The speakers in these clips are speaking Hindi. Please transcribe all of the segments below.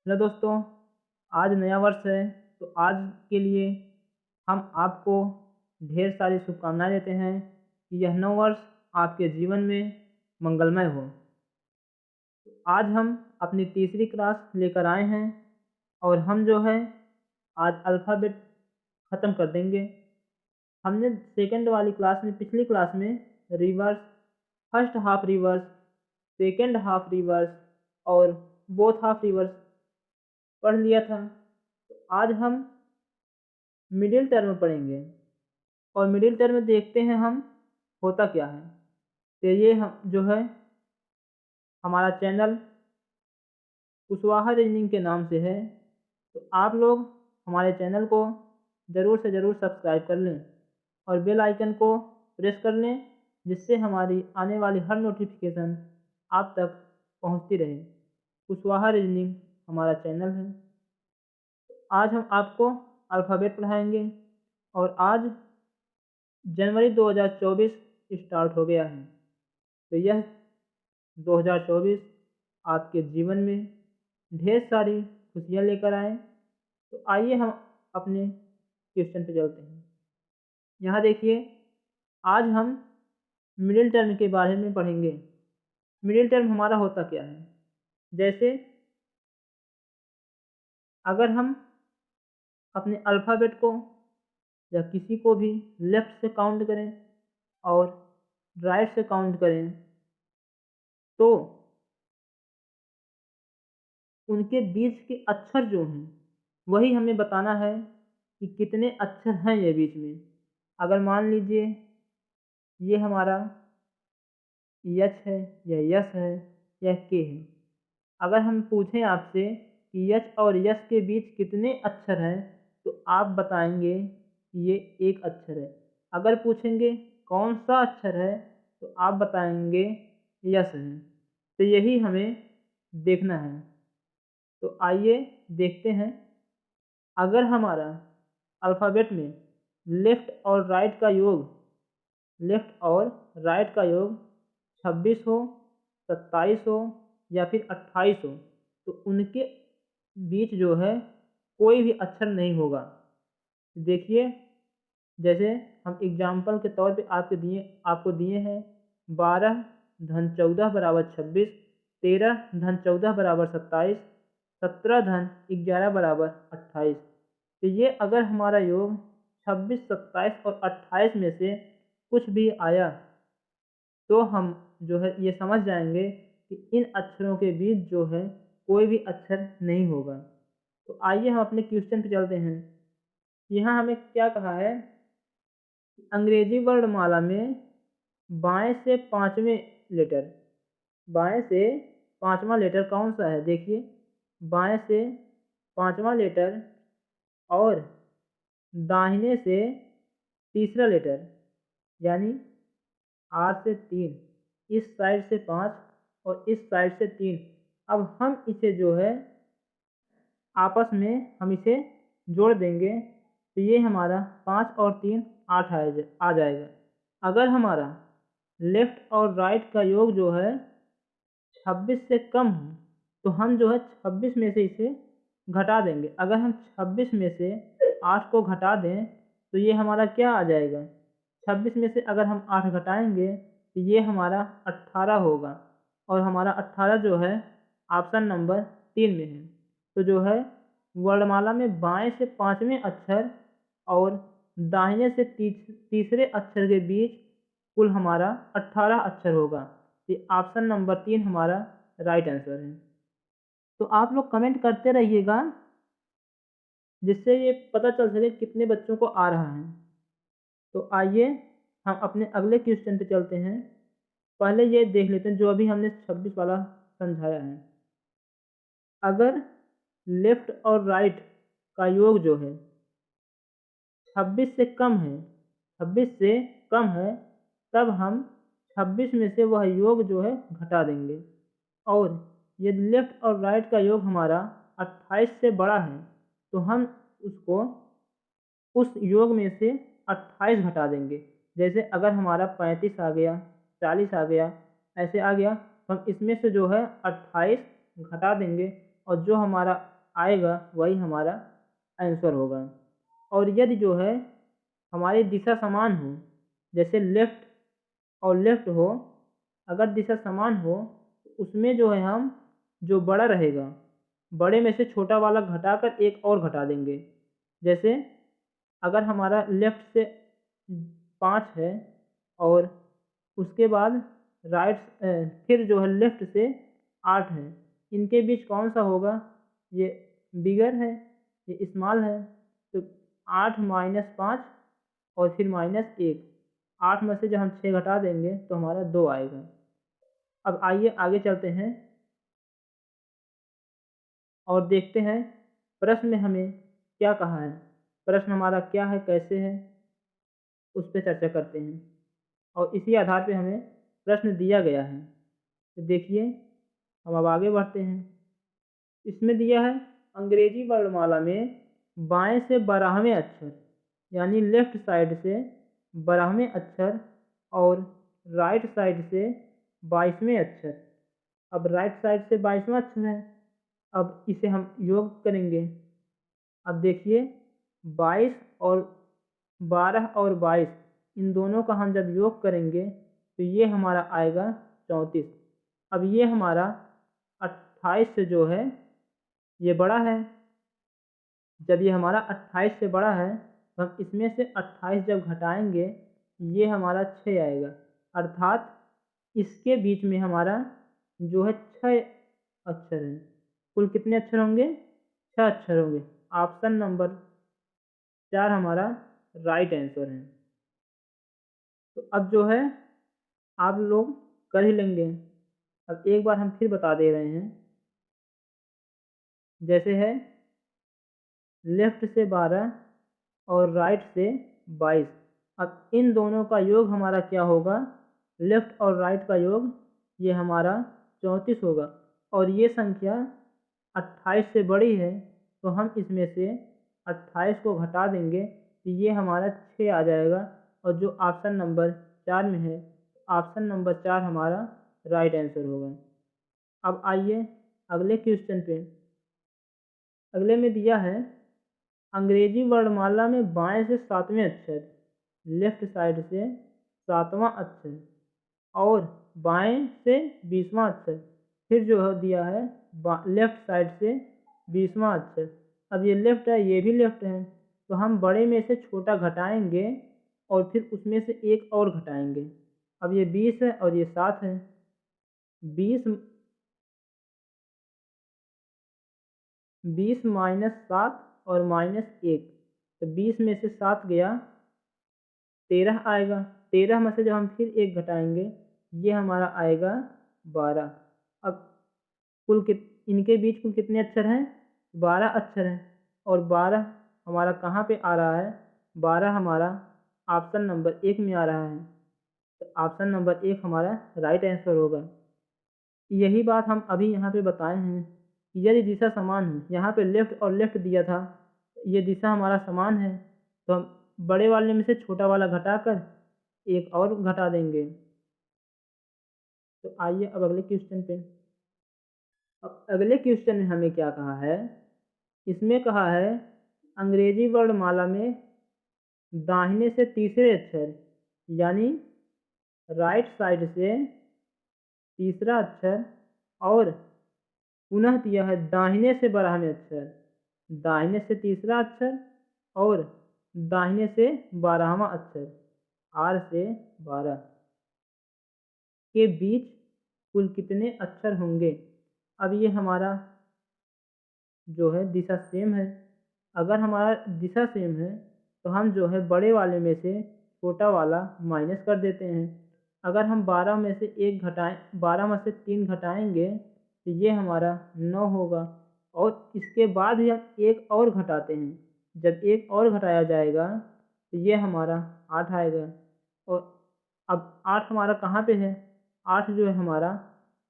हेलो दोस्तों, आज नया वर्ष है तो आज के लिए हम आपको ढेर सारी शुभकामनाएं देते हैं कि यह नव वर्ष आपके जीवन में मंगलमय हो। आज हम अपनी तीसरी क्लास लेकर आए हैं और हम जो है आज अल्फ़ाबेट ख़त्म कर देंगे। हमने सेकंड वाली क्लास में पिछली क्लास में reverse, first half reverse, second half reverse और बोथ हाफ रिवर्स पढ़ लिया था। तो आज हम मिडिल टर्म पढ़ेंगे और मिडिल टर्म देखते हैं हम होता क्या है। तो ये हम जो है हमारा चैनल कुशवाहा रीजनिंग के नाम से है, तो आप लोग हमारे चैनल को ज़रूर से ज़रूर सब्सक्राइब कर लें और बेल आइकन को प्रेस कर लें, जिससे हमारी आने वाली हर नोटिफिकेशन आप तक पहुंचती रहे। कुशवाहा रीजनिंग हमारा चैनल है। आज हम आपको अल्फ़ाबेट पढ़ाएंगे और आज जनवरी 2024 स्टार्ट हो गया है। तो यह 2024 आपके जीवन में ढेर सारी खुशियाँ लेकर आए। तो आइए हम अपने क्वेश्चन पे चलते हैं। यहाँ देखिए, आज हम मिडिल टर्म के बारे में पढ़ेंगे। मिडिल टर्म हमारा होता क्या है। जैसे अगर हम अपने अल्फ़ाबेट को या किसी को भी लेफ़्ट से काउंट करें और राइट से काउंट करें तो उनके बीच के अक्षर जो हैं वही हमें बताना है कि कितने अक्षर हैं ये बीच में। अगर मान लीजिए ये हमारा यच है, यह यस है, यह के है। अगर हम पूछें आपसे कि यच और यस के बीच कितने अक्षर हैं तो आप बताएंगे कि ये एक अक्षर है। अगर पूछेंगे कौन सा अक्षर है तो आप बताएंगे यस है। तो यही हमें देखना है। तो आइए देखते हैं। अगर हमारा अल्फ़ाबेट में लेफ़्ट और राइट का योग 26 हो, 27 हो या फिर 28 हो तो उनके बीच जो है कोई भी अक्षर नहीं होगा। देखिए, जैसे हम एग्जाम्पल के तौर पे आपको दिए हैं 12 धन 14 बराबर 26, 13 धन 14 बराबर 27, 17 धन 11 बराबर 28। तो ये अगर हमारा योग 26, 27 और 28 में से कुछ भी आया तो हम जो है ये समझ जाएंगे कि इन अक्षरों के बीच जो है कोई भी अक्षर नहीं होगा। तो आइए हम अपने क्वेश्चन पे चलते हैं। यहाँ हमें क्या कहा है, अंग्रेजी वर्णमाला में बाएं से पांचवा लेटर कौन सा है। देखिए, बाएं से पांचवा लेटर और दाहिने से तीसरा लेटर, यानी आर से 3, इस साइड से 5 और इस साइड से 3। अब हम इसे जो है आपस में हम इसे जोड़ देंगे तो ये हमारा 5 और 3 8 आ जाएगा। अगर हमारा लेफ़्ट और राइट का योग जो है 26 से कम हो तो हम जो है 26 में से इसे घटा देंगे। अगर हम 26 में से 8 को घटा दें तो ये हमारा क्या आ जाएगा। 26 में से अगर हम 8 घटाएंगे तो ये हमारा 18 होगा और हमारा 18 जो है ऑप्शन नंबर 3 में है। तो जो है वर्णमाला में बाएं से पांचवें अक्षर और दाहिने से तीसरे अक्षर के बीच कुल हमारा 18 अक्षर होगा। ये ऑप्शन नंबर 3 हमारा राइट आंसर है। तो आप लोग कमेंट करते रहिएगा, जिससे ये पता चल सके कितने बच्चों को आ रहा है। तो आइए हम अपने अगले क्वेश्चन पे चलते हैं। पहले ये देख लेते हैं जो अभी हमने 26 वाला समझाया है। अगर लेफ़्ट और राइट का योग जो है 26 से कम है, 26 से कम है, तब हम 26 में से वह योग जो है घटा देंगे। और यदि लेफ़्ट और राइट का योग हमारा 28 से बड़ा है तो हम उसको उस योग में से 28 घटा देंगे। जैसे अगर हमारा 35 आ गया, 40 आ गया, ऐसे आ गया तो हम इसमें से जो है 28 घटा देंगे और जो हमारा आएगा वही हमारा आंसर होगा। और यदि जो है हमारी दिशा समान हो, जैसे लेफ्ट और लेफ्ट हो, अगर दिशा समान हो तो उसमें जो है हम जो बड़ा रहेगा बड़े में से छोटा वाला घटाकर एक और घटा देंगे। जैसे अगर हमारा लेफ्ट से 5 है और उसके बाद राइट फिर जो है लेफ्ट से 8 है, इनके बीच कौन सा होगा? ये बिगर है, ये स्मॉल है। तो 8 माइनस 5 और फिर माइनस 1, 8 में से जब हम 6 घटा देंगे तो हमारा 2 आएगा। अब आइए आगे चलते हैं और देखते हैं प्रश्न में हमें क्या कहा है। प्रश्न हमारा क्या है, कैसे है, उस पर चर्चा करते हैं और इसी आधार पे हमें प्रश्न दिया गया है। तो देखिए, हम अब आगे बढ़ते हैं। इसमें दिया है अंग्रेजी वर्णमाला में बाएं से 12वें अक्षर, यानी लेफ्ट साइड से 12वें अक्षर और राइट साइड से 22वें अक्षर। अब राइट साइड से 22वां अक्षर है, अब इसे हम योग करेंगे। अब देखिए 22 और 12 और 22 इन दोनों का हम जब योग करेंगे तो ये हमारा आएगा 34। अब ये हमारा 28 से जो है ये बड़ा है। जब ये हमारा 28 से बड़ा है तो हम इसमें से 28 जब घटाएंगे ये हमारा 6 आएगा, अर्थात इसके बीच में हमारा जो है 6 अक्षर हैं। कुल कितने अक्षर होंगे? 6 अक्षर होंगे। ऑप्शन नंबर 4 हमारा राइट आंसर है। तो अब जो है आप लोग कर ही लेंगे। अब एक बार हम फिर बता दे रहे हैं। जैसे है लेफ्ट से 12 और राइट से 22। अब इन दोनों का योग हमारा क्या होगा? लेफ्ट और राइट का योग ये हमारा 34 होगा। और ये संख्या 28 से बड़ी है तो हम इसमें से 28 को घटा देंगे तो ये हमारा 6 आ जाएगा। और जो ऑप्शन नंबर 4 में है, ऑप्शन नंबर 4 हमारा राइट आंसर होगा। अब आइए अगले क्वेश्चन पे। अगले में दिया है अंग्रेजी वर्णमाला में बाएं से 7वें अक्षर, लेफ्ट साइड से 7वां अक्षर और बाएं से 20वां अक्षर। फिर जो है दिया है लेफ्ट साइड से 20वां अक्षर। अब ये लेफ्ट है, ये भी लेफ्ट है, तो हम बड़े में से छोटा घटाएंगे और फिर उसमें से एक और घटाएंगे। अब ये 20 है और ये 7 है। 20 माइनस 7 और माइनस 1, तो 20 में से 7 गया, 13 आएगा। 13 में से जब हम फिर एक घटाएंगे ये हमारा आएगा 12। अब इनके बीच कुल कितने अक्षर हैं? 12 अक्षर हैं। और 12 हमारा कहाँ पे आ रहा है? 12 हमारा ऑप्शन नंबर 1 में आ रहा है। तो ऑप्शन नंबर 1 हमारा राइट आंसर होगा। यही बात हम अभी यहाँ पे बताए हैं कि यदि दिशा समान है, यहाँ पे लेफ्ट और लेफ्ट दिया था, ये दिशा हमारा समान है तो हम बड़े वाले में से छोटा वाला घटाकर एक और घटा देंगे। तो आइए अब अगले क्वेश्चन पे। अब अगले क्वेश्चन में हमें क्या कहा है? इसमें कहा है अंग्रेजी वर्णमाला में दाहिने से तीसरे अक्षर, यानी राइट साइड से तीसरा अक्षर और पुनः दिया है दाहिने से 12वें अक्षर, दाहिने से तीसरा अक्षर और दाहिने से 12वां अक्षर, आर से 12 के बीच कुल कितने अक्षर होंगे? अब ये हमारा जो है दिशा सेम है। अगर हमारा दिशा सेम है तो हम जो है बड़े वाले में से छोटा वाला माइनस कर देते हैं। अगर हम 12 में से 1 घटाएं, 12 में से 3 घटाएंगे तो ये हमारा 9 होगा। और इसके बाद ही हम एक और घटाते हैं। जब एक और घटाया जाएगा तो ये हमारा 8 आएगा। और अब 8 हमारा कहाँ पे है? 8 जो है हमारा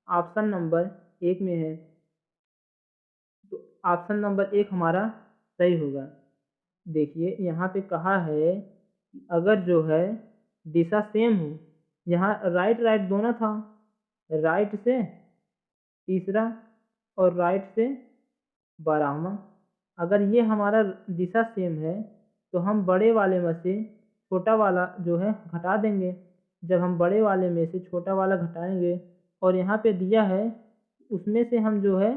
ऑप्शन नंबर 1 में है। तो ऑप्शन नंबर 1 हमारा सही होगा। देखिए यहाँ पे कहा है कि अगर जो है दिशा सेम हो, यहाँ राइट राइट दोनों था, राइट से तीसरा और राइट से 12वां। अगर ये हमारा दिशा सेम है तो हम बड़े वाले में से छोटा वाला जो है घटा देंगे। जब हम बड़े वाले में से छोटा वाला घटाएंगे और यहाँ पे दिया है उसमें से हम जो है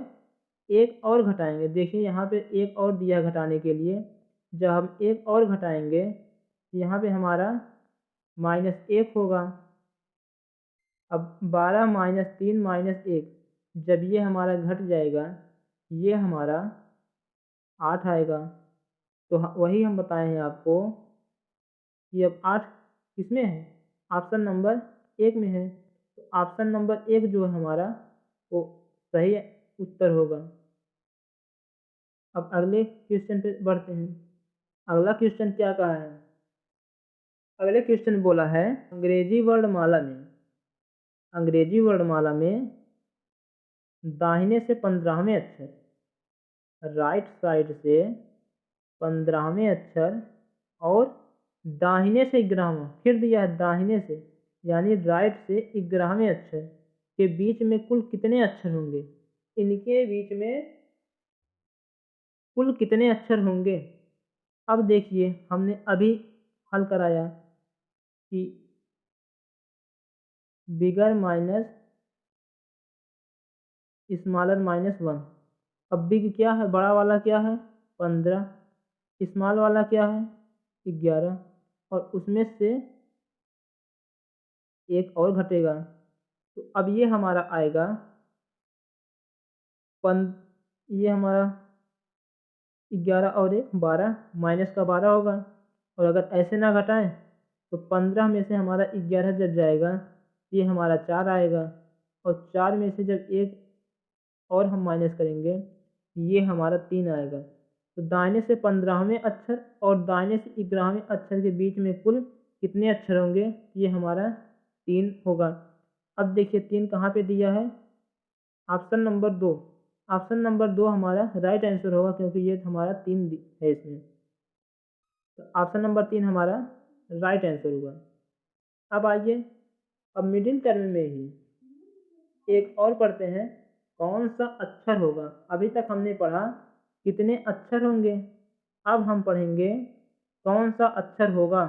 एक और घटाएंगे। देखिए यहाँ पे एक और दिया घटाने के लिए, जब हम एक और घटाएंगे यहाँ पे हमारा -1 होगा। अब 12 - 3 - 1, जब ये हमारा घट जाएगा ये हमारा 8 आएगा। तो वही हम बताए हैं आपको कि अब 8 किसमें है, ऑप्शन नंबर 1 में है। तो ऑप्शन नंबर 1 जो है हमारा वो सही उत्तर होगा। अब अगले क्वेश्चन पे बढ़ते हैं। अगला क्वेश्चन क्या कहा है, अगले क्वेश्चन बोला है अंग्रेजी वर्णमाला में दाहिने से 15वें अक्षर, राइट साइड से 15वें अक्षर और दाहिने से 11वां, फिर दिया है दाहिने से यानी राइट से 11वें अक्षर के बीच में कुल कितने अक्षर होंगे, इनके बीच में कुल कितने अक्षर होंगे। अब देखिए हमने अभी हल कराया कि बिगर माइनस स्मॉलर -1। अब बिग क्या है, बड़ा वाला क्या है 15, स्मॉल वाला क्या है 11 और उसमें से एक और घटेगा। तो अब ये हमारा आएगा ये हमारा 11 और 1 12, माइनस का 12 होगा। और अगर ऐसे ना घटाएं तो 15 में से हमारा 11 जब जाएगा ये हमारा 4 आएगा और 4 में से जब एक और हम माइनस करेंगे ये हमारा 3 आएगा। तो दाहिने से 15वें अक्षर और दाहिने से 11वें अक्षर के बीच में कुल कितने अक्षर होंगे, ये हमारा 3 होगा। अब देखिए 3 कहाँ पे दिया है, ऑप्शन नंबर 2। ऑप्शन नंबर 2 हमारा राइट आंसर होगा क्योंकि ये हमारा 3 है इसमें। तो ऑप्शन नंबर 3 हमारा राइट आंसर हुआ। अब आइए अब मिडिल टर्म में ही एक और पढ़ते हैं, कौन सा अक्षर होगा। अभी तक हमने पढ़ा कितने अक्षर होंगे, अब हम पढ़ेंगे कौन सा अक्षर होगा।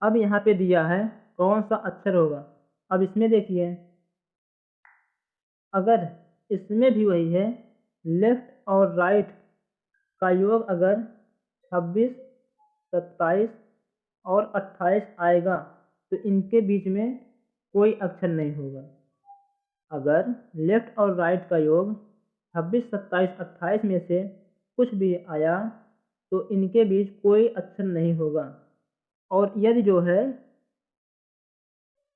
अब यहाँ पे दिया है कौन सा अक्षर होगा। अब इसमें देखिए अगर इसमें भी वही है, लेफ्ट और राइट का योग अगर 26, 27 और 28 आएगा तो इनके बीच में कोई अक्षर नहीं होगा। अगर लेफ्ट और राइट का योग 26, 27, 28 में से कुछ भी आया तो इनके बीच कोई अक्षर नहीं होगा। और यदि जो है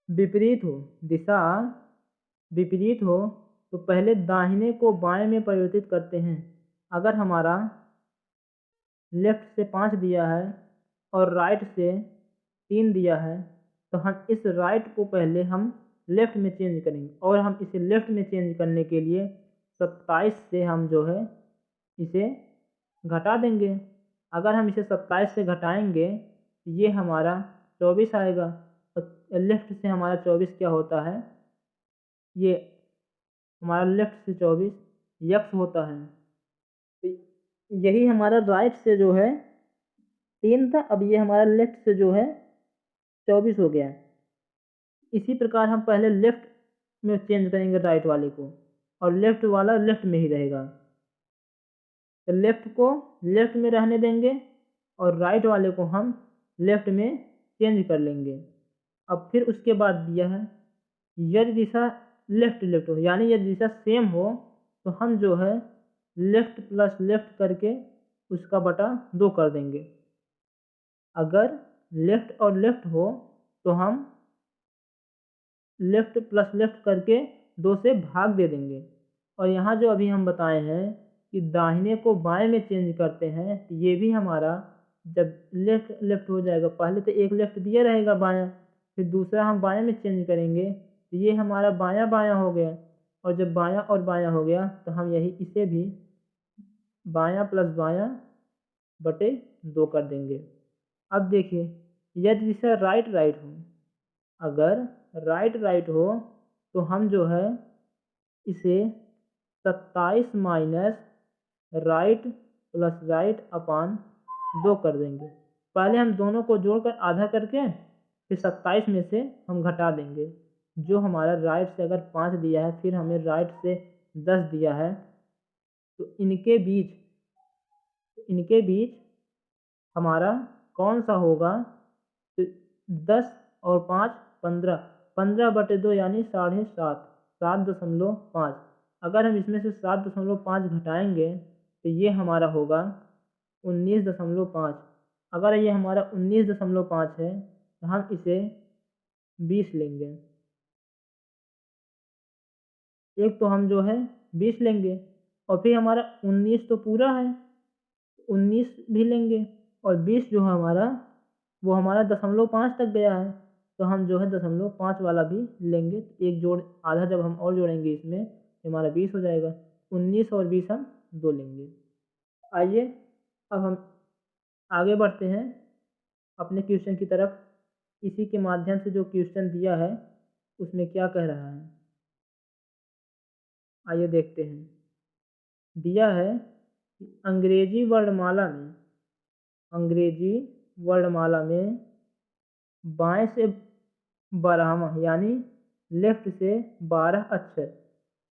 विपरीत हो, दिशा विपरीत हो तो पहले दाहिने को बाएं में परिवर्तित करते हैं। अगर हमारा लेफ्ट से 5 दिया है और राइट से 3 दिया है तो हम इस राइट को पहले हम लेफ्ट में चेंज करेंगे और हम इसे लेफ्ट में चेंज करने के लिए 27 से हम जो है इसे घटा देंगे। अगर हम इसे 27 से घटाएंगे ये हमारा 24 आएगा और लेफ्ट से हमारा 24 क्या होता है, ये हमारा लेफ्ट से 24 यक्स होता है। तो यही हमारा राइट से जो है 3 था, अब ये हमारा लेफ्ट से जो है 24 हो गया। इसी प्रकार हम पहले लेफ्ट में चेंज करेंगे राइट वाले को और लेफ्ट वाला लेफ्ट में ही रहेगा। तो लेफ्ट को लेफ्ट में रहने देंगे और राइट वाले को हम लेफ्ट में चेंज कर लेंगे। अब फिर उसके बाद दिया है यदि दिशा लेफ्ट लेफ्ट हो यानी यदि दिशा सेम हो तो हम जो है लेफ्ट प्लस लेफ्ट करके उसका बटा 2 कर देंगे। अगर लेफ्ट और लेफ्ट हो तो हम लेफ्ट प्लस लेफ्ट करके 2 से भाग दे देंगे। और यहाँ जो अभी हम बताए हैं कि दाहिने को बाएं में चेंज करते हैं, ये भी हमारा जब लेफ्ट लेफ्ट हो जाएगा, पहले तो एक लेफ्ट दिया रहेगा बायां, फिर दूसरा हम बाएं में चेंज करेंगे तो ये हमारा बायां बायां हो गया। और जब बायां और बायां हो गया तो हम यही इसे भी बायां प्लस बायां बटे 2 कर देंगे। अब देखिए यदि दिशा राइट राइट हो, अगर राइट राइट हो तो हम जो है इसे 27 माइनस राइट प्लस राइट अपान 2 कर देंगे। पहले हम दोनों को जोड़कर आधा करके फिर 27 में से हम घटा देंगे। जो हमारा राइट से अगर 5 दिया है, फिर हमें राइट से 10 दिया है, तो इनके बीच हमारा कौन सा होगा? तो 10 और 5 15, 15/2 यानी 7.5, 7.5। अगर हम इसमें से 7.5 घटाएंगे तो ये हमारा होगा 19.5। अगर ये हमारा 19.5 है तो हम इसे 20 लेंगे। एक तो हम जो है 20 लेंगे और फिर हमारा 19 तो पूरा है, 19 भी लेंगे और 20 जो है हमारा वो हमारा 0.5 तक गया है, तो हम जो है 0.5 वाला भी लेंगे। एक जोड़ आधा जब हम और जोड़ेंगे इसमें तो हमारा 20 हो जाएगा। 19 और 20 हम 2 लेंगे। आइए अब हम आगे बढ़ते हैं अपने क्वेश्चन की तरफ। इसी के माध्यम से जो क्वेश्चन दिया है उसमें क्या कह रहा है, आइए देखते हैं। दिया है कि अंग्रेजी वर्णमाला में बाएं से 12वां यानी लेफ्ट से 12 अक्षर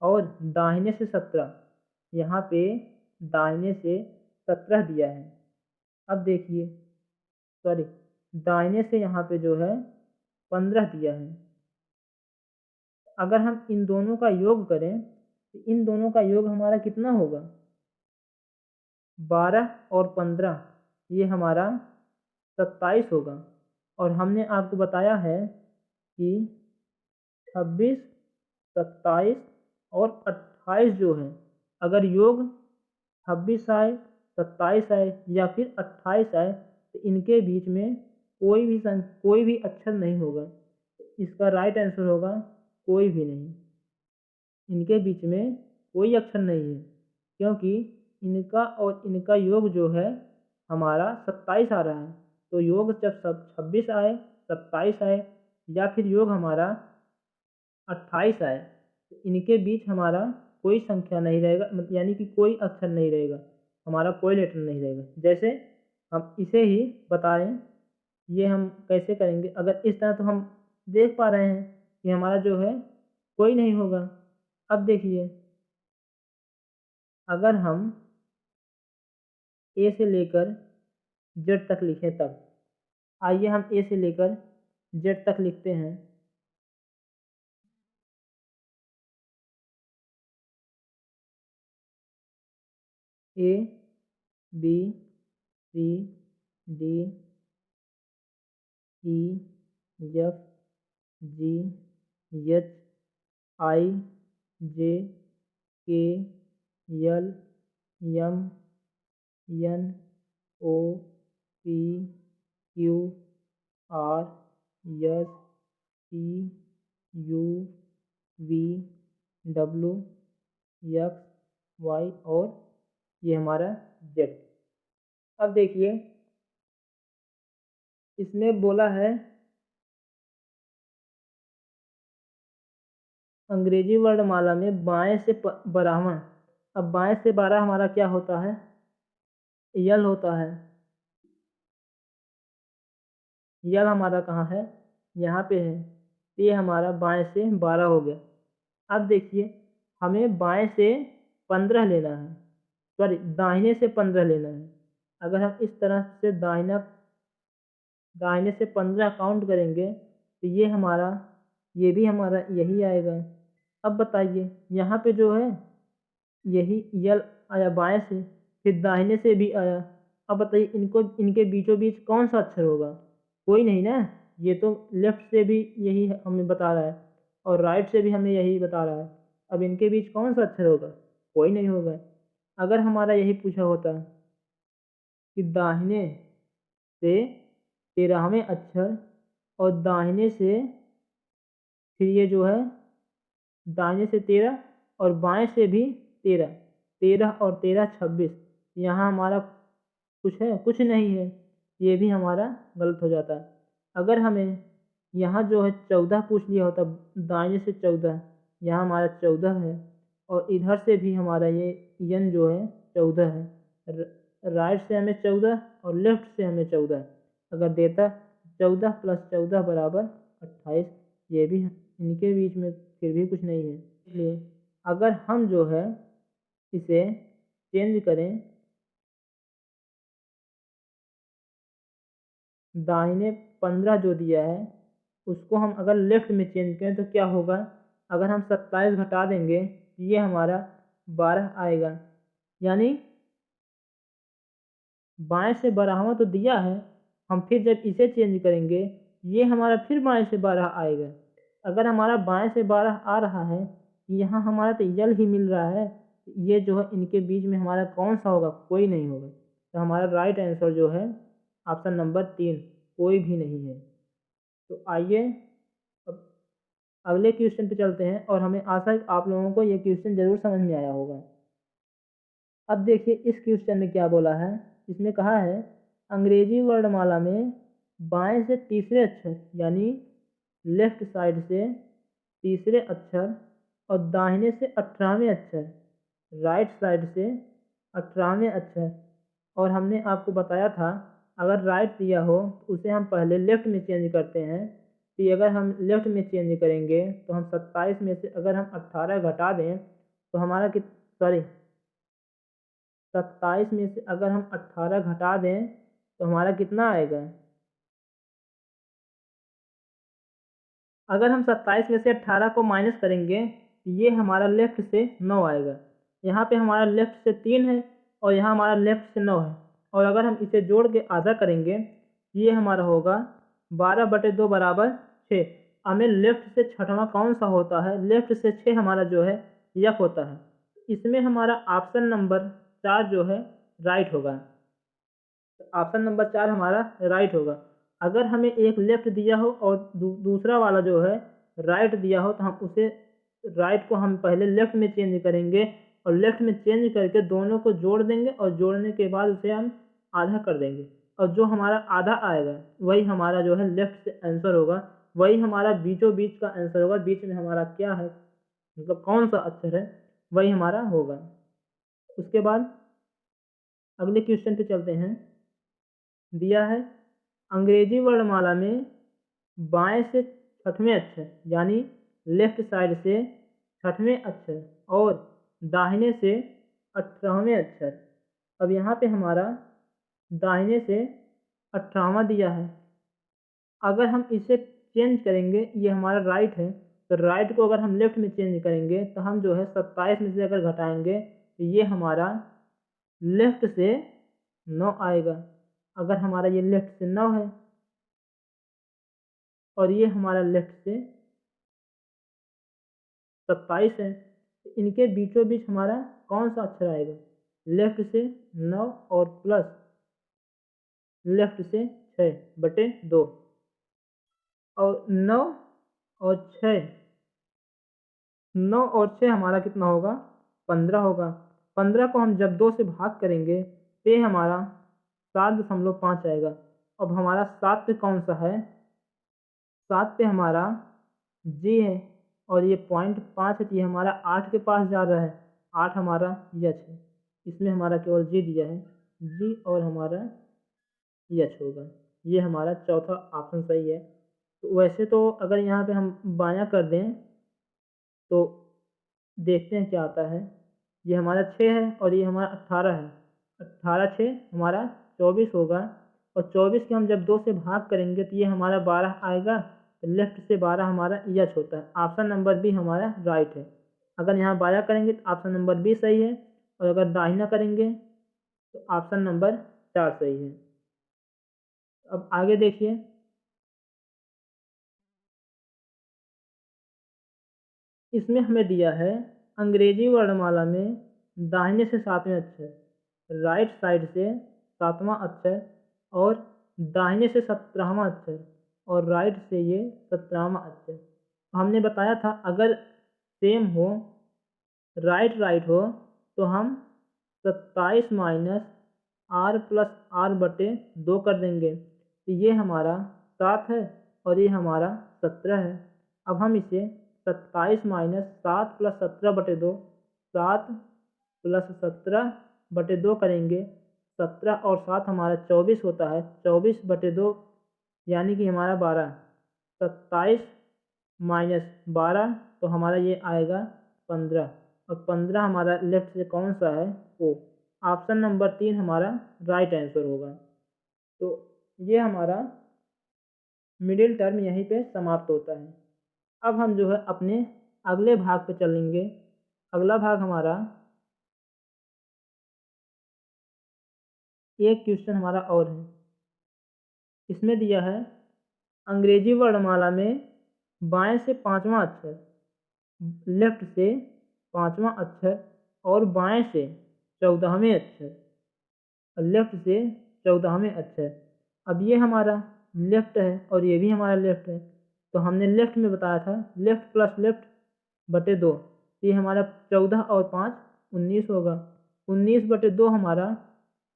और दाहिने से 17। यहाँ पे दाहिने से 17 दिया है। अब देखिए, सॉरी, दाहिने से यहाँ पे जो है 15 दिया है। अगर हम इन दोनों का योग करें तो इन दोनों का योग हमारा कितना होगा? 12 और 15, ये हमारा 27 होगा। और हमने आपको बताया है कि 26, 27 और 28 जो है, अगर योग 26 आए, 27 आए या फिर 28 आए तो इनके बीच में कोई भी अक्षर नहीं होगा। इसका राइट आंसर होगा कोई भी नहीं। इनके बीच में कोई अक्षर नहीं है, क्योंकि इनका और इनका योग जो है हमारा 27 आ रहा है। तो योग जब सब 26 आए, 27 आए या फिर योग हमारा 28 आए तो इनके बीच हमारा कोई संख्या नहीं रहेगा, यानी कि कोई अक्षर नहीं रहेगा, हमारा कोई लेटर नहीं रहेगा। जैसे हम इसे ही बताएं, ये हम कैसे करेंगे? अगर इस तरह तो हम देख पा रहे हैं कि हमारा जो है कोई नहीं होगा। अब देखिए, अगर हम ए से लेकर जेड तक लिखें तब, आइए हम ए से लेकर जेड तक लिखते हैं। A, B, C, D, E, F, G, H, I, J, K, L, M, N, O, P, Q, R, S, T, U, V, W, X, Y और ये हमारा जेड। अब देखिए, इसमें बोला है अंग्रेजी वर्णमाला में बाएं से 12वां। अब बाएं से 12 हमारा क्या होता है? यल होता है। यल हमारा कहाँ है? यहाँ पे है। ये हमारा बाएं से 12 हो गया। अब देखिए, हमें बाएं से 15 लेना है, सॉरी दाहिने से 15 लेना है। अगर हम इस तरह से दाहिने से 15 काउंट करेंगे तो ये भी हमारा यही आएगा। अब बताइए, यहाँ पे जो है यही यल आया बाएं से, फिर दाहिने से भी आया। अब बताइए इनके बीचों बीच कौन सा अक्षर होगा? कोई नहीं ना। ये तो लेफ्ट से भी यही हमें बता रहा है और राइट से भी हमें यही बता रहा है। अब इनके बीच कौन सा अक्षर होगा? कोई नहीं होगा। अगर हमारा यही पूछा होता कि दाहिने से 13वें अक्षर और दाहिने से फिर ये जो है दाहिने से 13 और बाएं से भी 13, 13 और 13 26, यहाँ हमारा कुछ है? कुछ नहीं है। ये भी हमारा गलत हो जाता है। अगर हमें यहाँ जो है 14 पूछ लिया होता, दाहिने से 14, यहाँ हमारा 14 है और इधर से भी हमारा ये n जो है 14 है। राइट से हमें 14 और लेफ्ट से हमें 14 है। अगर देता 14 + 14 = 28, ये भी इनके बीच में फिर भी कुछ नहीं है। इसलिए अगर हम जो है इसे चेंज करें, दाहिने 15 जो दिया है उसको हम अगर लेफ्ट में चेंज करें तो क्या होगा? अगर हम 27 घटा देंगे ये हमारा 12 आएगा। यानी बाएं से 12वां तो दिया है, हम फिर जब इसे चेंज करेंगे ये हमारा फिर बाएं से 12 आएगा। अगर हमारा बाएं से 12 आ रहा है, यहाँ हमारा तो यल ही मिल रहा है, ये जो है इनके बीच में हमारा कौन सा होगा? कोई नहीं होगा। तो हमारा राइट आंसर जो है ऑप्शन नंबर 3, कोई भी नहीं है। तो आइए अब अगले क्वेश्चन पे चलते हैं और हमें आशा है आप लोगों को ये क्वेश्चन जरूर समझ में आया होगा। अब देखिए इस क्वेश्चन में क्या बोला है। इसमें कहा है अंग्रेजी वर्णमाला में बाएं से तीसरे अक्षर यानी लेफ्ट साइड से तीसरे अक्षर और दाहिने से 18वें अक्षर, राइट साइड से 18वें अक्षर। और हमने आपको बताया था अगर राइट दिया हो तो उसे हम पहले लेफ्ट में चेंज करते हैं। तो अगर हम लेफ्ट में चेंज करेंगे तो हम 27 में से अगर हम 18 घटा दें तो हमारा 27 में से अगर हम 18 घटा दें तो हमारा कितना आएगा? अगर हम 27 में से 18 को माइनस करेंगे तो ये हमारा लेफ्ट से 9 आएगा। यहाँ पे हमारा लेफ्ट से 3 है और यहाँ हमारा लेफ्ट से 9 है। और अगर हम इसे जोड़ के आधा करेंगे ये हमारा होगा 12/2 = 6। हमें लेफ्ट से छठवां कौन सा होता है? लेफ्ट से 6 हमारा जो है यफ होता है। इसमें हमारा ऑप्शन नंबर 4 जो है राइट होगा। ऑप्शन नंबर 4 हमारा राइट होगा। अगर हमें एक लेफ्ट दिया हो और दूसरा वाला जो है राइट दिया हो तो हम उसे राइट को हम पहले लेफ्ट में चेंज करेंगे और लेफ्ट में चेंज करके दोनों को जोड़ देंगे और जोड़ने के बाद उसे हम आधा कर देंगे और जो हमारा आधा आएगा वही हमारा जो है लेफ्ट से आंसर होगा। वही हमारा बीचों बीच का आंसर होगा। बीच में हमारा क्या है, मतलब कौन सा अक्षर है, वही हमारा होगा। उसके बाद अगले क्वेश्चन पे चलते हैं। दिया है अंग्रेजी वर्णमाला में बाएं से छठवें अक्षर यानी लेफ्ट साइड से छठवें अक्षर और दाहिने से 18वें अक्षर। अब यहाँ पे हमारा दाहिने से 18वां दिया है। अगर हम इसे चेंज करेंगे, ये हमारा राइट है, तो राइट को अगर हम लेफ्ट में चेंज करेंगे तो हम जो है 27 में से अगर घटाएंगे तो ये हमारा लेफ्ट से 9 आएगा। अगर हमारा ये लेफ्ट से 9 है और ये हमारा लेफ्ट से 27 है, तो इनके बीचों बीच हमारा कौन सा अक्षर आएगा? लेफ्ट से 9 और प्लस लेफ्ट से 6/2 और 9 और 6, 9 और 6 हमारा कितना होगा? 15 होगा। 15 को हम जब 2 से भाग करेंगे तो ये हमारा 7.5 आएगा। अब हमारा 7 पे कौन सा है? 7 पे हमारा जी है और ये 0.5 है, तो ये हमारा 8 के पास जा रहा है। 8 हमारा यच है, इसमें हमारा केवल जी दिया है, जी और हमारा यच होगा। ये हमारा चौथा ऑप्शन सही है। तो वैसे तो अगर यहाँ पे हम बायां कर दें तो देखते हैं क्या आता है। ये हमारा 6 है और ये हमारा 18 है। 18 6 हमारा 24 होगा और 24 के हम जब 2 से भाग करेंगे तो ये हमारा 12 आएगा। तो लेफ्ट से 12 हमारा यच होता है। ऑप्शन नंबर बी हमारा राइट है। अगर यहाँ बायां करेंगे तो ऑप्शन नंबर बी सही है और अगर दाहिना करेंगे तो ऑप्शन नंबर 4 सही है। अब आगे देखिए। इसमें हमें दिया है अंग्रेजी वर्णमाला में दाहिने से 7वें अक्षर, राइट साइड से 7वां अक्षर और दाहिने से 17वां अक्षर और राइट से ये 17वां अक्षर। हमने बताया था अगर सेम हो, राइट राइट हो, तो हम 27 माइनस आर प्लस r/2 कर देंगे। तो ये हमारा 7 है और ये हमारा 17 है। अब हम इसे 27 माइनस 7 प्लस 17/2 7 + 17/2 करेंगे, 17 और 7 हमारा 24 होता है, 24/2 यानी कि हमारा 12, 27 - 12 तो हमारा ये आएगा 15, और 15 हमारा लेफ्ट से कौन सा है? ओ। ऑप्शन नंबर 3 हमारा राइट आंसर होगा। तो ये हमारा मिडिल टर्म यहीं पे समाप्त होता है। अब हम जो है अपने अगले भाग पे चलेंगे। अगला भाग हमारा एक क्वेश्चन हमारा और है। इसमें दिया है अंग्रेजी वर्णमाला में बाएं से 5वां अक्षर, लेफ्ट से 5वां अक्षर और बाएं से 14वें अक्षर, लेफ्ट से 14वें अक्षर। अब ये हमारा लेफ्ट है और ये भी हमारा लेफ्ट है, तो हमने लेफ्ट में बताया था लेफ्ट प्लस लेफ्ट बटे 2, ये हमारा 14 और 5 19 होगा। 19/2 हमारा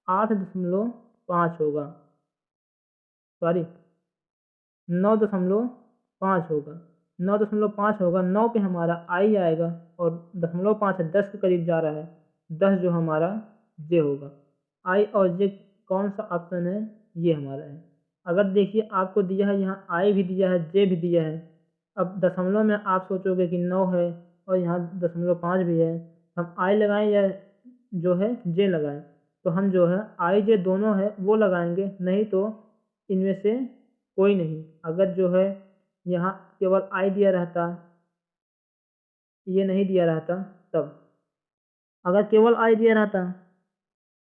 8.5 होगा, सॉरी 9.5 होगा। 9.5 होगा, 9 पे हमारा आई आएगा और 0.5 है, 10 के करीब जा रहा है, 10 जो हमारा जे होगा। आई और जे कौन सा ऑप्शन है? ये हमारा है। अगर देखिए आपको दिया है यहाँ आई भी दिया है, जे भी दिया है। अब दशमलव में आप सोचोगे कि 9 है और यहाँ 0.5 भी है, हम आई लगाएं या जो है जे लगाएं? तो हम जो है आई जे दोनों है वो लगाएंगे, नहीं तो इनमें से कोई नहीं। अगर जो है यहाँ केवल आई दिया रहता, ये नहीं दिया रहता, तब अगर केवल आई दिया रहता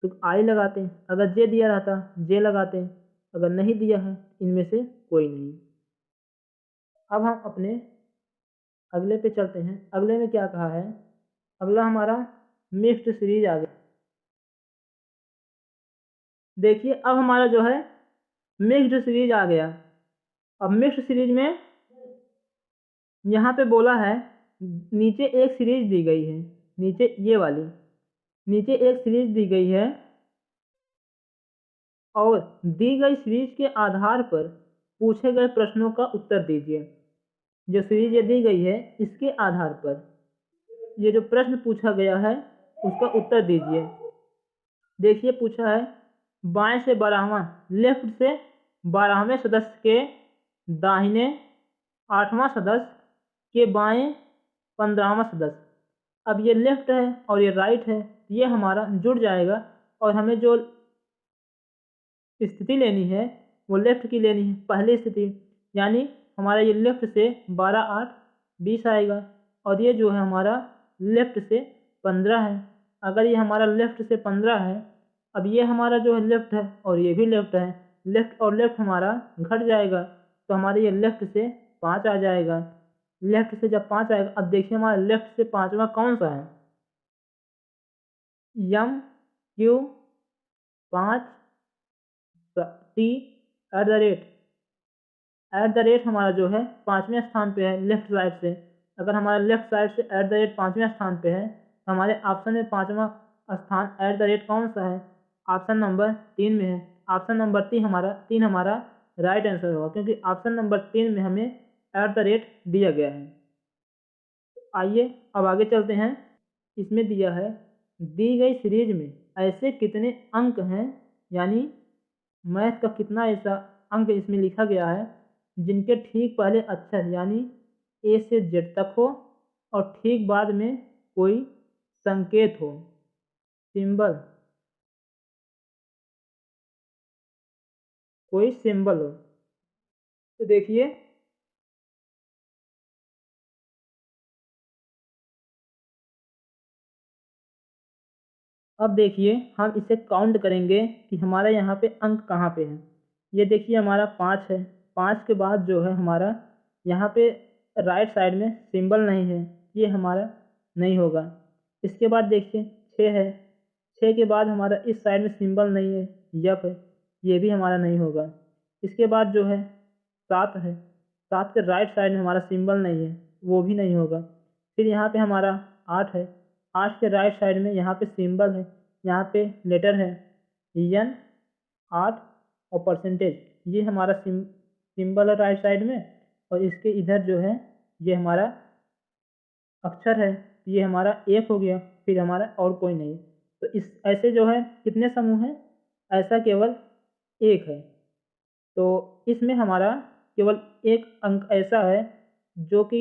तो आई लगाते, अगर जे दिया रहता जे लगाते, अगर नहीं दिया है इनमें से कोई नहीं। अब हम अपने अगले पे चलते हैं। अगले में क्या कहा है? अगला हमारा मिक्स्ड सीरीज आ गया। देखिए अब हमारा जो है मिक्स्ड सीरीज आ गया। अब मिक्स्ड सीरीज में यहाँ पे बोला है नीचे एक सीरीज दी गई है, नीचे ये वाली, नीचे एक सीरीज दी गई है और दी गई सीरीज के आधार पर पूछे गए प्रश्नों का उत्तर दीजिए। जो सीरीज ये दी गई है इसके आधार पर ये जो प्रश्न पूछा गया है उसका उत्तर दीजिए। देखिए पूछा है बाएं से 12वां, लेफ्ट से 12वें सदस्य के दाहिने 8वां सदस्य के बाएं 15वां सदस्य। अब ये लेफ्ट है और ये राइट है, ये हमारा जुड़ जाएगा और हमें जो स्थिति लेनी है वो लेफ्ट की लेनी है, पहली स्थिति। यानी हमारा ये लेफ्ट से 12 8 20 आएगा और ये जो है हमारा लेफ्ट से 15 है। अगर ये हमारा लेफ्ट से 15 है, अब ये हमारा जो है लेफ्ट है और ये भी लेफ्ट है, लेफ्ट और लेफ्ट हमारा घट जाएगा तो हमारे ये लेफ्ट से 5 आ जाएगा। लेफ्ट से जब 5 आएगा, अब देखिए हमारा लेफ्ट से 5वां कौन सा है? एम क्यू 5 टी @ हमारा जो है 5वें स्थान पे है लेफ्ट साइड से। अगर हमारा लेफ्ट साइड से @ 5वें स्थान पे है तो हमारे ऑप्शन में 5वां स्थान @ कौन सा है? ऑप्शन नंबर 3 में है। ऑप्शन नंबर 3 हमारा राइट आंसर होगा, क्योंकि ऑप्शन नंबर 3 में हमें @ दिया गया है। आइए अब आगे चलते हैं। इसमें दिया है दी गई सीरीज में ऐसे कितने अंक हैं, यानी मैथ का कितना ऐसा अंक इसमें लिखा गया है जिनके ठीक पहले अक्षर यानी ए से जेड तक हो और ठीक बाद में कोई संकेत हो, सिंबल, कोई सिंबल हो। तो देखिए अब देखिए हम इसे काउंट करेंगे कि हमारा यहाँ पे अंक कहाँ पे है। ये देखिए हमारा 5 है, 5 के बाद जो है हमारा यहाँ पे राइट साइड में सिंबल नहीं है, ये हमारा नहीं होगा। इसके बाद देखिए 6 है, 6 के बाद हमारा इस साइड में सिंबल नहीं है, यप है, ये भी हमारा नहीं होगा। इसके बाद जो है 7 है, 7 के राइट साइड में हमारा सिंबल नहीं है, वो भी नहीं होगा। फिर यहाँ पे हमारा 8 है, 8 के राइट साइड में यहाँ पे सिंबल है, यहाँ पे लेटर है एन 8 और परसेंटेज, ये हमारा सिंबल है राइट साइड में, और इसके इधर जो है ये हमारा अक्षर है, ये हमारा 1 हो गया। फिर हमारा और कोई नहीं। तो इस ऐसे जो है कितने समूह हैं, ऐसा केवल एक है। तो इसमें हमारा केवल एक अंक ऐसा है जो कि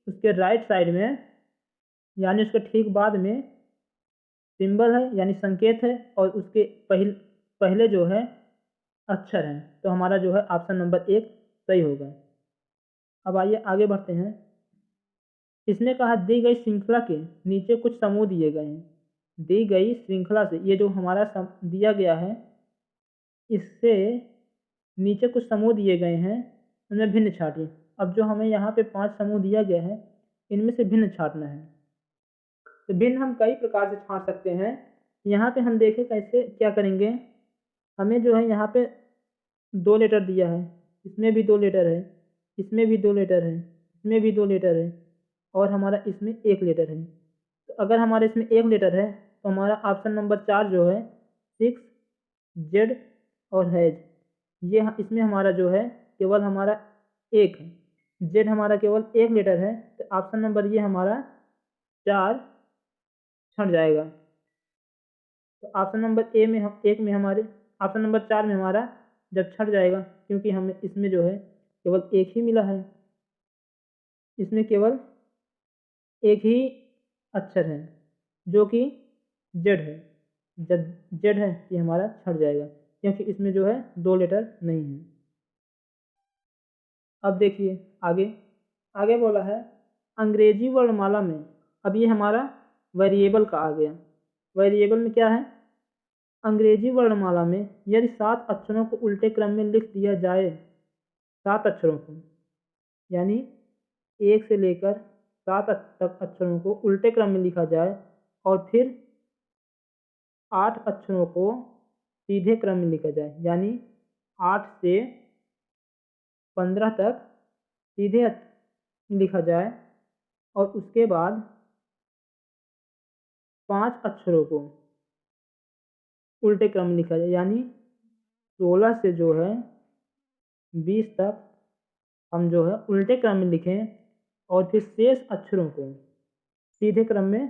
उसके राइट साइड में यानी उसके ठीक बाद में सिंबल है यानी संकेत है और उसके पहले जो है अक्षर हैं। तो हमारा जो है ऑप्शन नंबर 1 सही होगा। अब आइए आगे बढ़ते हैं। इसने कहा दी गई श्रृंखला के नीचे कुछ समूह दिए गए हैं। दी गई श्रृंखला से ये जो हमारा दिया गया है इससे नीचे कुछ समूह दिए गए हैं, उनमें भिन्न छाटिए। अब जो हमें यहाँ पे 5 समूह दिया गया है इनमें से भिन्न छाटना है। तो भिन्न हम कई प्रकार से छाट सकते हैं। यहाँ पे हम देखें कैसे क्या करेंगे। हमें जो है यहाँ पे 2 लेटर दिया है, इसमें भी 2 लेटर है, इसमें भी 2 लेटर है, इसमें भी 2 लेटर है और हमारा इसमें 1 लेटर है। तो अगर हमारे इसमें 1 लेटर है तो हमारा ऑप्शन नंबर 4 जो है 6 जेड और हैज, ये इसमें हमारा जो है केवल हमारा 1 है। जेड हमारा केवल 1 लेटर है तो ऑप्शन नंबर ये हमारा 4 छट जाएगा। तो ऑप्शन नंबर ए में हम 1 में हमारे ऑप्शन नंबर 4 में हमारा जब छट जाएगा क्योंकि हमें इसमें जो है केवल 1 ही मिला है, इसमें केवल 1 ही अक्षर है जो कि जेड है। जब जेड है ये हमारा छट जाएगा क्योंकि इसमें जो है 2 लेटर नहीं है। अब देखिए आगे आगे बोला है अंग्रेजी वर्णमाला में। अब ये हमारा वेरिएबल का आ गया। वेरिएबल में क्या है, अंग्रेजी वर्णमाला में यदि 7 अक्षरों को उल्टे क्रम में लिख दिया जाए, 7 अक्षरों को यानी 1 से लेकर 7 तक अक्षरों को उल्टे क्रम में लिखा जाए और फिर 8 अक्षरों को सीधे क्रम में लिखा जाए यानी 8 से 15 तक सीधे लिखा जाए और उसके बाद 5 अक्षरों को उल्टे क्रम में लिखा जाए यानी 16 से जो है 20 तक हम जो है उल्टे क्रम में लिखें और फिर शेष अक्षरों को सीधे क्रम में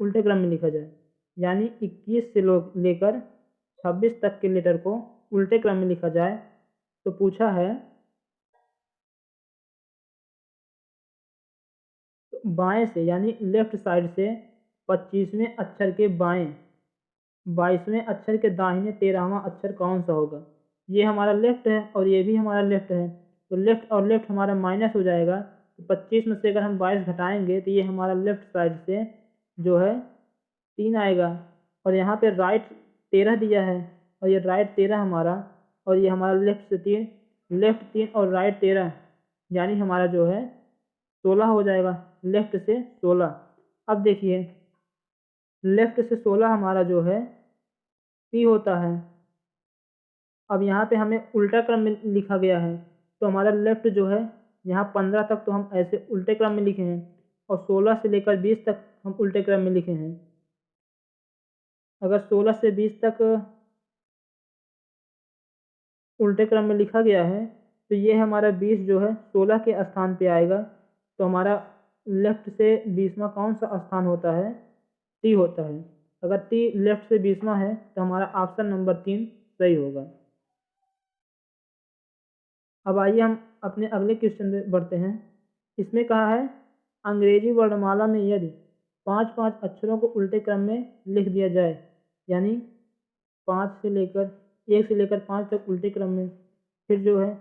उल्टे क्रम में लिखा जाए यानी 21 से लेकर 26 तक के लेटर को उल्टे क्रम में लिखा जाए। तो पूछा है तो बाएं से यानी लेफ्ट साइड से 25वें अक्षर के बाएं 22वें अक्षर के दाहिने 13वां अक्षर कौन सा होगा। ये हमारा लेफ्ट है और ये भी हमारा लेफ्ट है तो लेफ्ट और लेफ्ट हमारा माइनस हो जाएगा। तो 25 में से अगर हम 22 घटाएंगे तो ये हमारा लेफ्ट साइड से जो है 3 आएगा और यहाँ पे राइट 13 दिया है और ये राइट 13 हमारा और ये हमारा लेफ्ट से 3, लेफ्ट 3 और राइट 13 यानी हमारा जो है 16 हो जाएगा, लेफ्ट से 16। अब देखिए लेफ्ट से 16 हमारा जो है पी होता है। अब यहाँ पे हमें उल्टा क्रम में लिखा गया है तो हमारा लेफ्ट जो है यहाँ 15 तक तो हम ऐसे उल्टे क्रम में लिखे हैं और 16 से लेकर 20 तक हम उल्टे क्रम में लिखे हैं। अगर 16 से 20 तक उल्टे क्रम में लिखा गया है तो ये हमारा 20 जो है 16 के स्थान पे आएगा। तो हमारा लेफ्ट से 20वां कौन सा स्थान होता है, टी होता है। अगर टी लेफ्ट से 20वां है तो हमारा ऑप्शन नंबर 3 सही होगा। अब आइए हम अपने अगले क्वेश्चन में बढ़ते हैं। इसमें कहा है अंग्रेजी वर्णमाला में यदि 5-5 अक्षरों को उल्टे क्रम में लिख दिया जाए यानी 1 से लेकर 5 तक उल्टे क्रम में, फिर जो है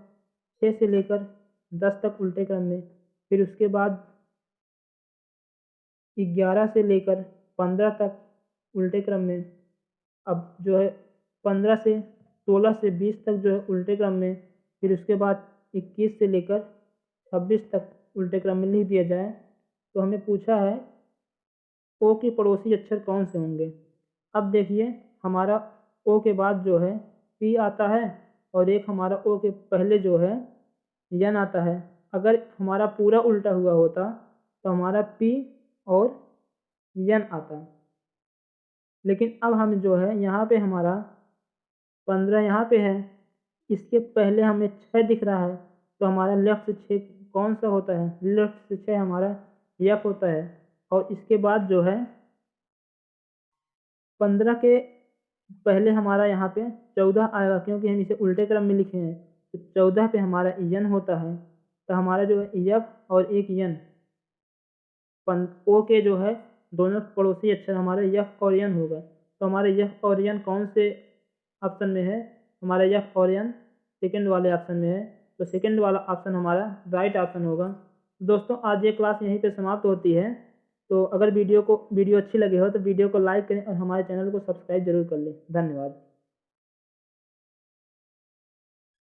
6 से लेकर 10 तक उल्टे क्रम में, फिर उसके बाद 11 से लेकर 15 तक उल्टे क्रम में, अब जो है 15 से 16 से 20 तक जो है उल्टे क्रम में, फिर उसके बाद 21 से लेकर 26 तक उल्टे क्रम में लिख दिया जाए। तो हमें पूछा है ओ के पड़ोसी अक्षर कौन से होंगे। अब देखिए हमारा ओ के बाद जो है पी आता है और एक हमारा ओ के पहले जो है यन आता है। अगर हमारा पूरा उल्टा हुआ होता तो हमारा पी और यन आता, लेकिन अब हम जो है यहाँ पे हमारा 15 यहाँ पे है, इसके पहले हमें 6 दिख रहा है तो हमारा लेफ्ट से 6 कौन सा होता है, लेफ्ट से 6 हमारा एफ होता है और इसके बाद जो है 15 के पहले हमारा यहाँ पे 14 आएगा, क्योंकि हम इसे उल्टे क्रम में लिखे हैं। तो 14 पे हमारा यन होता है, तो हमारा जो है यफ और एक यन, ओ के जो है दोनों पड़ोसी अक्षर हमारे यफ और यन होगा। तो हमारे यफ और यन कौन से ऑप्शन में है? हमारा यफ और यन सेकेंड वाले ऑप्शन में है। तो सेकेंड वाला ऑप्शन हमारा राइट ऑप्शन होगा। दोस्तों, आज ये क्लास यहीं पे समाप्त होती है। तो अगर वीडियो अच्छी लगी हो तो वीडियो को लाइक करें और हमारे चैनल को सब्सक्राइब जरूर कर लें। धन्यवाद।